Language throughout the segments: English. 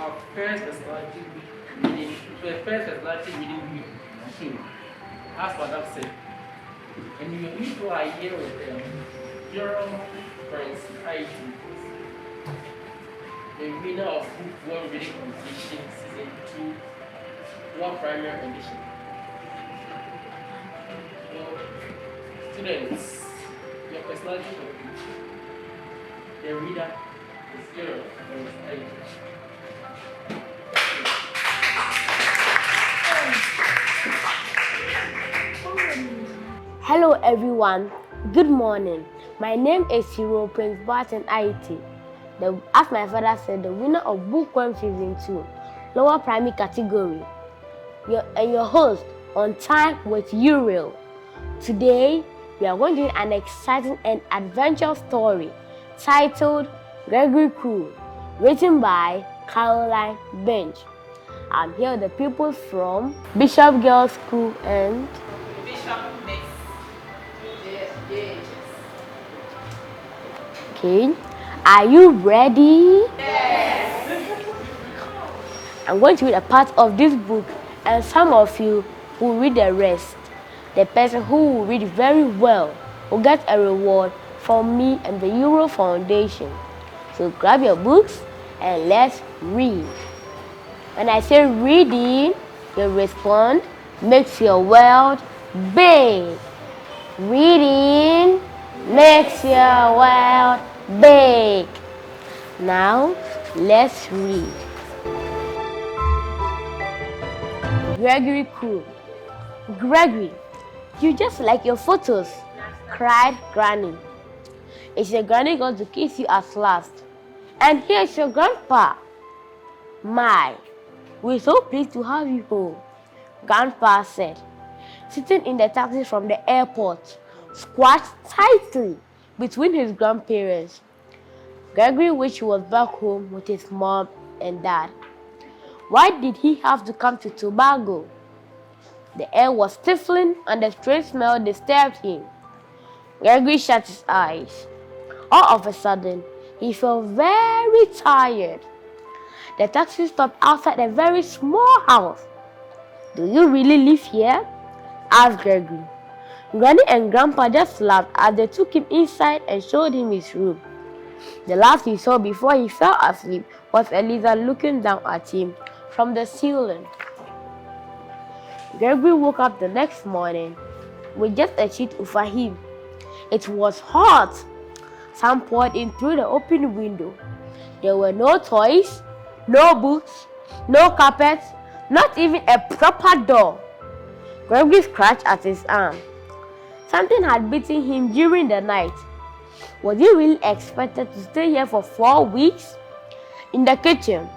our first personality reading, team, as Madam said, and you people are here with them. Your Prince IT, the winner of Book 1 Reading Competition Season 2, one primary edition. So, students, your personality complete. The reader is Uriel, Prince IT. Hello everyone, good morning. My name is Uriel Prince Barton IT. As my father said, the winner of Book 1 Season 2, lower primary category. Your host on Time with Uriel. Today, we are going to read an exciting and adventure story titled Greggory Crew, written by Caroline Binch. I'm here with the people from Bishop Girls School and Okay, are you ready? Yes. I'm going to read a part of this book, and some of you will read the rest. The person who will read very well will get a reward from me and the Euro Foundation. So grab your books and let's read. When I say reading, you respond, makes your world big. Reading makes your world big. Now, let's read. Greggory Crew. Greggory, you just like your photos, cried Granny. It's your granny going to kiss you at last. And here's your grandpa. My, we're so pleased to have you home, Grandpa said, sitting in the taxi from the airport, squashed tightly between his grandparents. Greggory wished he was back home with his mom and dad. Why did he have to come to Tobago? The air was stifling and the strange smell disturbed him. Greggory shut his eyes. All of a sudden, he felt very tired. The taxi stopped outside a very small house. Do you really live here? Asked Greggory. Granny and Grandpa just laughed as they took him inside and showed him his room. The last he saw before he fell asleep was a lizard looking down at him from the ceiling. Greggory woke up the next morning with just a sheet over him. It was hot. Sun poured in through the open window. There were no toys, no books, no carpets, not even a proper door. Greggory scratched at his arm. Something had beaten him during the night. Was he really expected to stay here for 4 weeks? In the kitchen,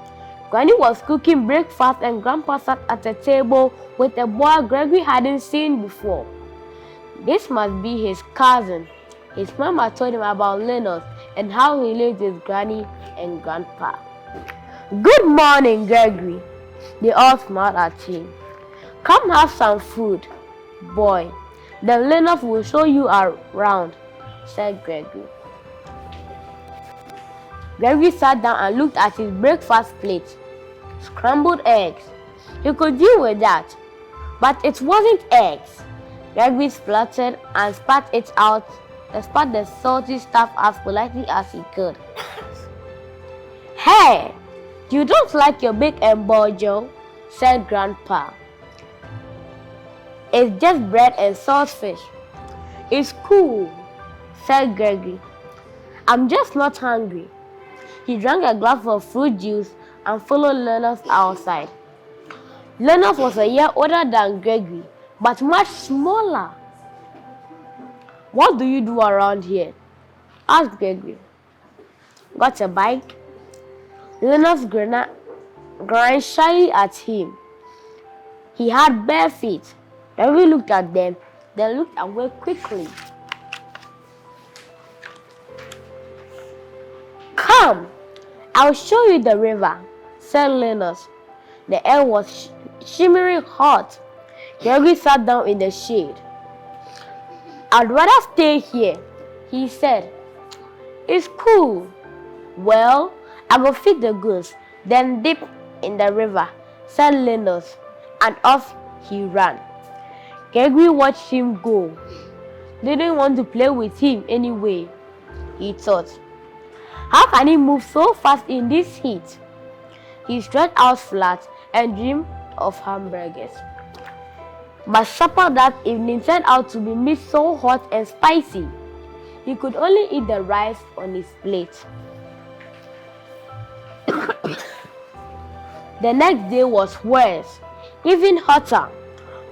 Granny was cooking breakfast and Grandpa sat at a table with a boy Greggory hadn't seen before. This must be his cousin. His mama told him about Linus and how he lived with Granny and Grandpa. Good morning, Greggory. They all smiled at him. Come have some food, boy. Then Linus will show you around, said Greggory. Greggory sat down and looked at his breakfast plate. Scrambled eggs. He could deal with that. But it wasn't eggs. Greggory spluttered and spat it out and spat the salty stuff as politely as he could. Hey, you don't like your big and bojo, said Grandpa. It's just bread and saltfish. It's cool, said Greggory. I'm just not hungry. He drank a glass of fruit juice and followed Linus outside. Linus was a year older than Greggory, but much smaller. What do you do around here? Asked Greggory. Got a bike? Linus grinned shyly at him. He had bare feet. Greggory looked at them, then looked away quickly. Come, I'll show you the river, said Linus. The air was shimmering hot. Greggory sat down in the shade. I'd rather stay here, he said. It's cool. Well, I will feed the goose, Then dip in the river, said Linus, and off he ran. Greggory watched him go. Didn't want to play with him anyway, he thought. How can he move so fast in this heat? He stretched out flat and dreamed of hamburgers. But supper that evening turned out to be meat so hot and spicy, he could only eat the rice on his plate. The next day was worse, even hotter.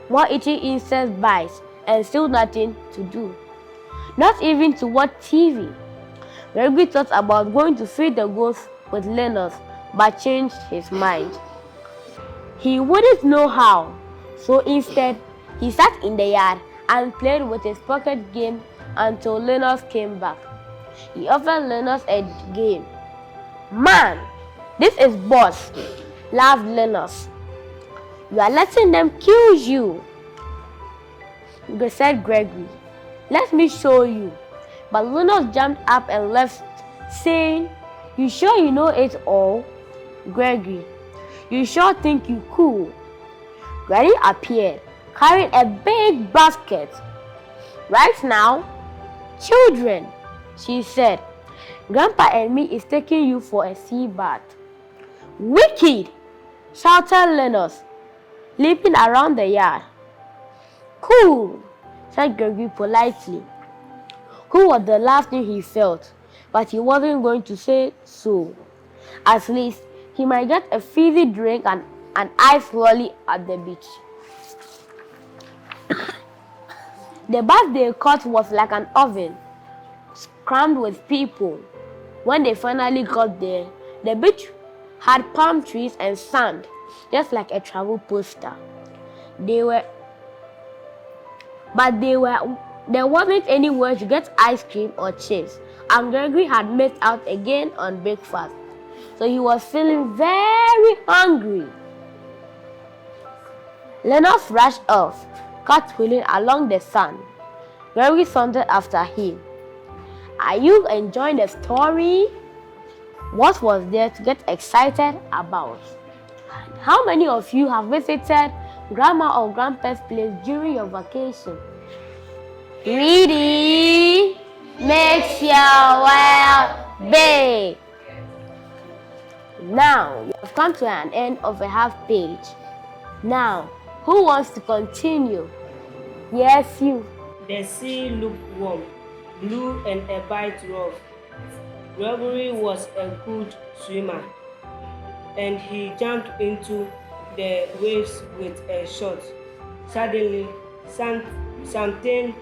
More eating insect bites and still nothing to do. Not even to watch TV. Greggory thought about going to feed the ghosts with Linus, but changed his mind. He wouldn't know how, so instead, he sat in the yard and played with his pocket game until Linus came back. He offered Linus a game. Man, this is boss, laughed Linus. You are letting them kill you, said Greggory. Let me show you. But Linus jumped up and left, saying, You sure you know it all? Greggory, you sure think you cool? Greggory appeared, carrying a big basket. Right now, children, she said, Grandpa and me is taking you for a sea bath. Wicked, shouted Linus, leaping around the yard. Cool, said Greggory politely. Cool was the last thing he felt, but he wasn't going to say so. At least, he might get a fizzy drink and an ice lolly at the beach. The bath they caught was like an oven, crammed with people. When they finally got there, the beach had palm trees and sand, just like a travel poster. There wasn't anywhere to get ice cream or chips, and Greggory had missed out again on breakfast, so he was feeling very hungry. Linus rushed off, cartwheeling along the sand. Greggory sauntered after him. Are you enjoying the story? What was there to get excited about? How many of you have visited Grandma or Grandpa's place during your vacation? Ready? Makes your world big. Now, we have come to an end of a half page. Now, who wants to continue? Yes, you. The sea looked warm, blue and a bit rough. Greggory was a good swimmer, and he jumped into the waves with a shot. Suddenly, something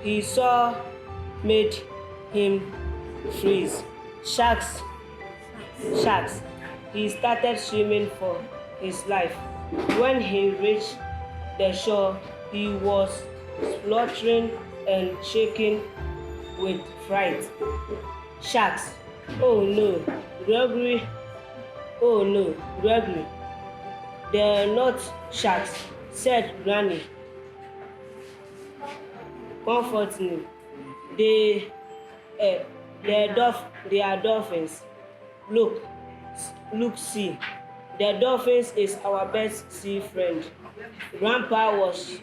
he saw made him freeze. Sharks. He started swimming for his life. When he reached the shore, he was spluttering and shaking with fright. Sharks. Oh no, Greggory. They're not sharks, said Granny comfortingly. They are dolphins. Look, see. The dolphins is our best sea friend. Grandpa was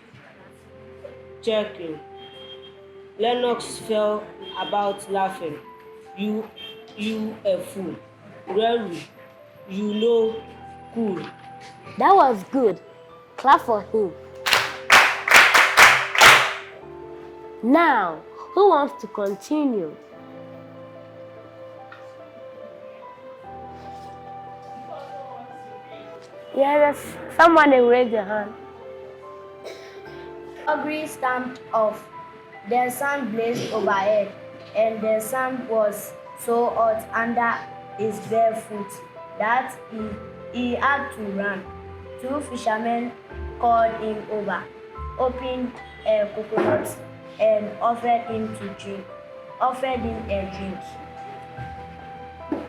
checking. Lennox fell about laughing. You a fool. Really, you know, cool. That was good. Clap for him. Now, who wants to continue? Yes, someone will raise their hand. Greggory stamped off. The sun blazed overhead, and the sand was so hot under his bare foot that he had to run. Two fishermen called him over, opened a coconut, and offered him a drink.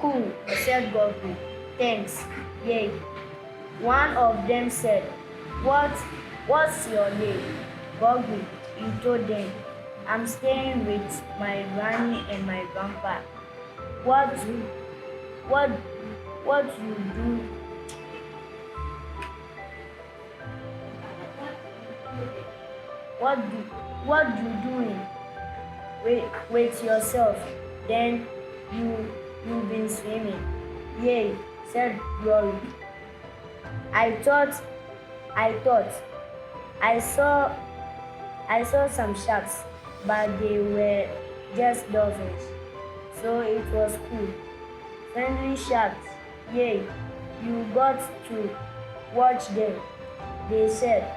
Cool, said Greggory. Thanks. Yay. One of them said, What's your name? Greggory, he told them, I'm staying with my granny and my grandpa. What what what you do what you doing with yourself? Then you've been swimming. Yay, said Glory. I thought I saw some sharks, but they were just dolphins. So it was cool. Friendly sharks. Yay, you got to watch them, they said.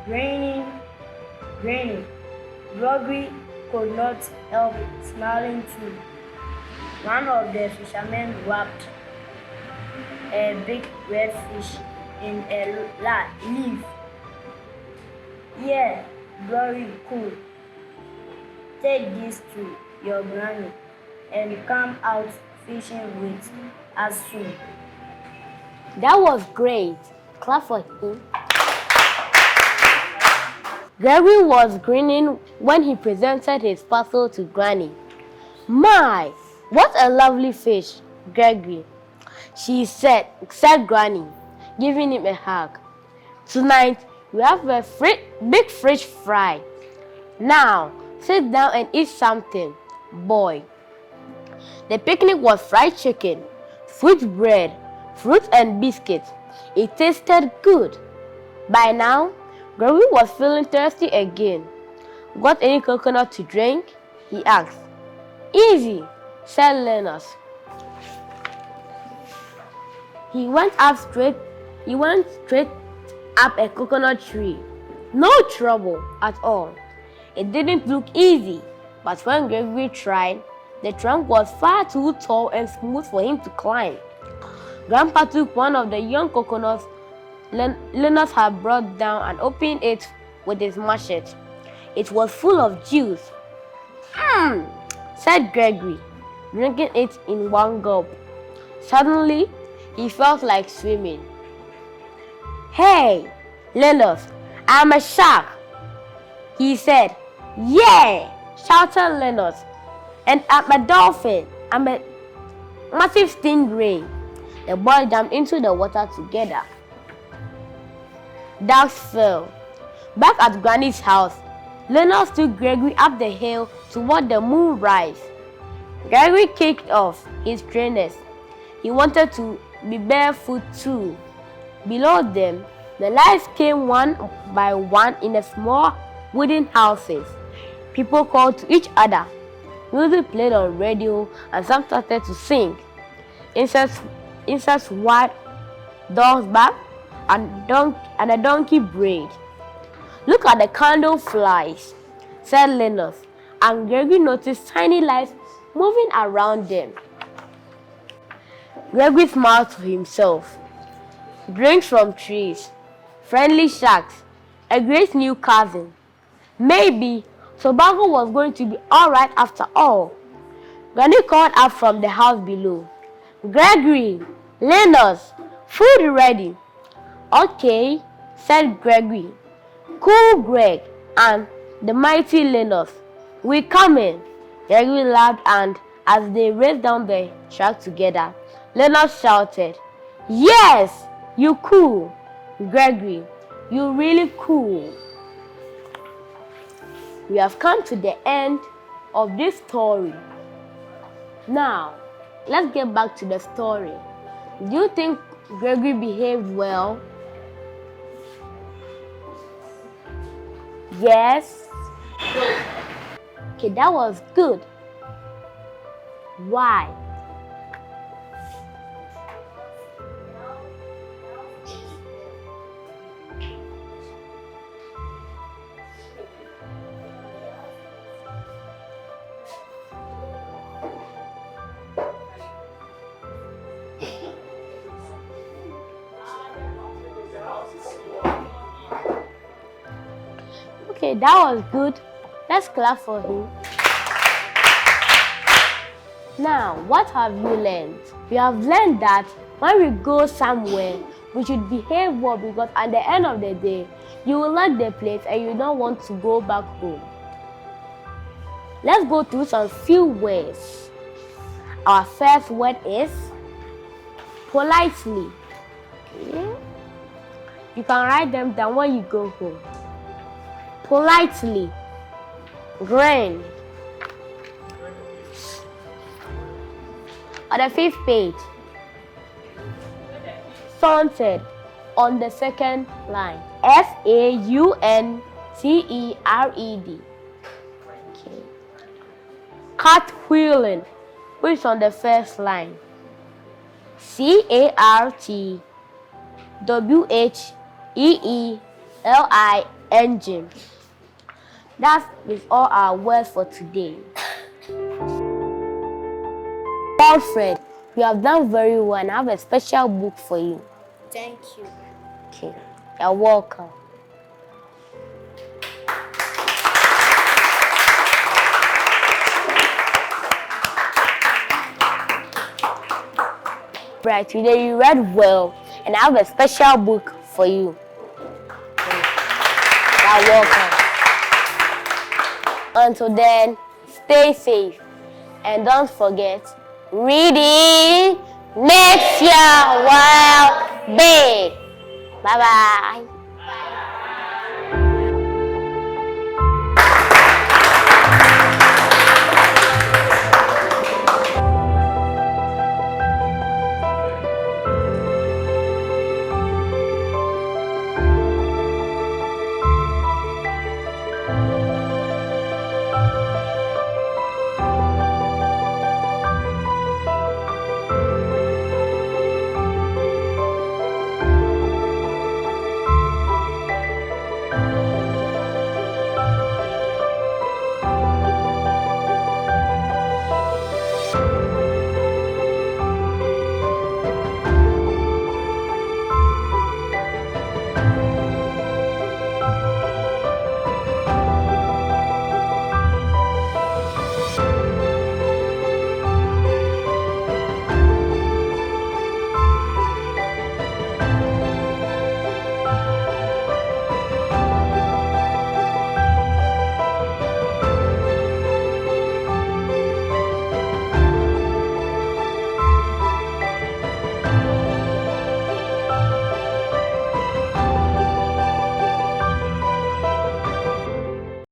Grinning. Greggory could not help smiling too. One of the fishermen wrapped a big red fish in a leaf. Yeah, very cool. Take this to your granny and come out fishing with us soon. That was great. Clap for him. Greggory was grinning when he presented his parcel to Granny. My, what a lovely fish, Greggory, she said Granny, giving him a hug. Tonight, we have a big fish fry. Now, sit down and eat something, boy. The picnic was fried chicken, sweet bread, fruit and biscuits. It tasted good. By now, Greggory was feeling thirsty again. Got any coconut to drink? He asked. Easy, said Linus. He went straight up a coconut tree. No trouble at all. It didn't look easy, but when Greggory tried, the trunk was far too tall and smooth for him to climb. Grandpa took one of the young coconuts Linus had brought down and opened it with his machete. It was full of juice. Said Greggory, drinking it in one gulp. Suddenly, he felt like swimming. Hey, Linus, I'm a shark, he said. Yeah, shouted Linus. And I'm a dolphin. I'm a massive stingray. The boys jumped into the water together. Ducks fell. Back at Granny's house, Linus took Greggory up the hill toward the moonrise. Greggory kicked off his trainers. He wanted to be barefoot too. Below them, the lights came one by one in the small wooden houses. People called to each other. Music played on radio and some started to sing. Insects white, dogs bark, and a donkey brayed. Look at the candle flies, said Linus, and Greggory noticed tiny lights moving around them. Greggory smiled to himself. Drinks from trees, friendly sharks, a great new cousin. Maybe tobacco was going to be all right after all. Granny called up from the house below. Greggory, Linus, food ready. Okay, said Greggory. Cool Greg and the mighty Linus. We coming. Greggory laughed, and as they raced down the track together, Linus shouted, Yes, you cool. Greggory, you really cool. We have come to the end of this story. Now, let's get back to the story. Do you think Greggory behaved well? Yes. Okay, that was good. Why? Okay, that was good. Let's clap for him. Now, what have you learned? We have learned that when we go somewhere, we should behave well, because at the end of the day, You will like the place and you don't want to go back home. Let's go through some few words. Our first word is politely. Okay. You can write them down when you go home. Politely. Grin. On the 5th page. Sauntered. On the 2nd line. Faunted. Okay. Cartwheeling, which is on the 1st line. Cartwheeling. That is all our words for today. Alfred, you have done very well and I have a special book for you. Thank you. Okay, you're welcome. Right, today you read well and I have a special book for you. You're welcome. Until then, stay safe and don't forget, reading makes your world big. Bye-bye.